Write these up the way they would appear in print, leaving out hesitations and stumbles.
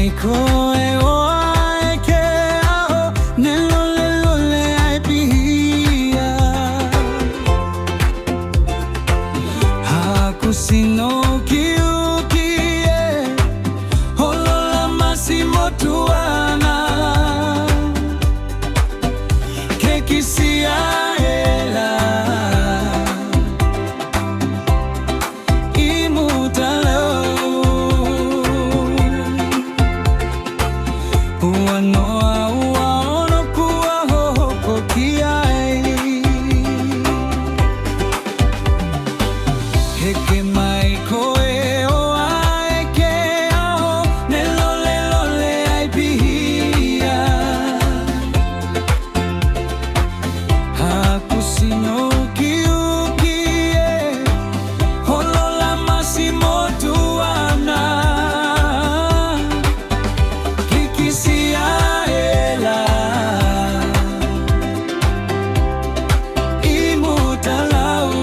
maikoe oaeke aho nelole lole aipihia hakusino kiukie holola masimotuana kekisia hela Uanoa uaono kuwa hoho kiai heke maikoe oaeke aho nelole lole aipihia hakusino kiukie holola masimotuana kikisia hela imutalau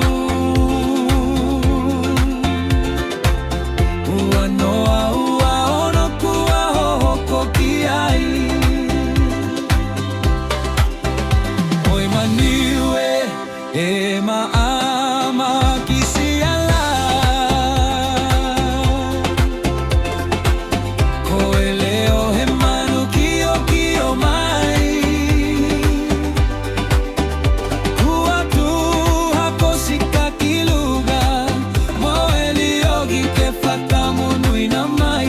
uanoa uaono kuwa hoho kiai oimaniwe ama kisiala koeleo hemanu kio mai kuatu hakosika kiluga moeliogi ke fakamonu ina mai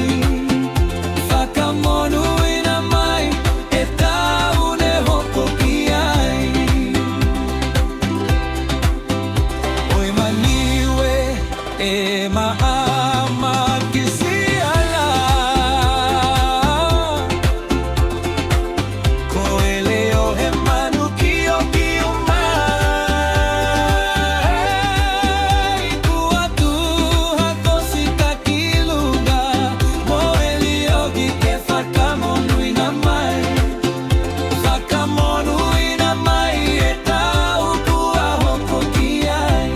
eta une hoko kiai oimaniwe ama kisiala koeleo hemanu kio mai kuatu hakosika kiluga moeliogi ke fakamonu ina mai eta ukua hoko kiai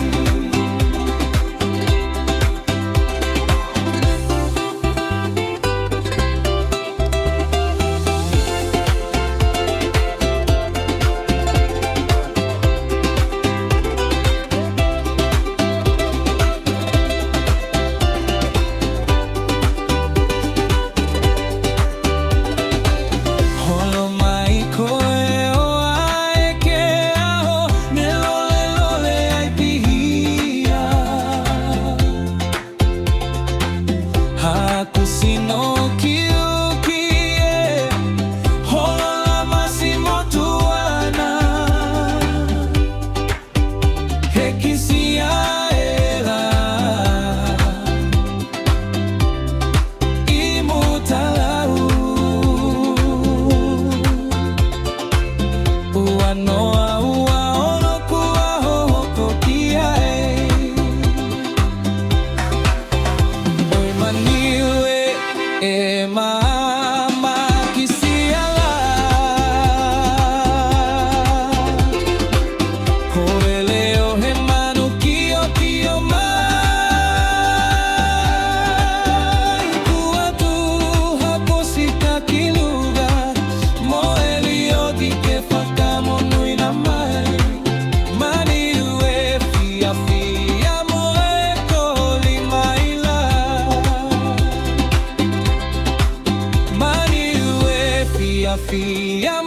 holo maikoe oaeke aho nelole lole aipihia hakusino kiukie holola masimotuana hekisia hela imutalau uanoa uaono kuwa hoho kiai oimaniwe ama kisiala koeleo hemanu kio mai kuatu hakosika kiluga moeliogi ke fakamonu ina mai maniwe fia moeko limaila maniwe fia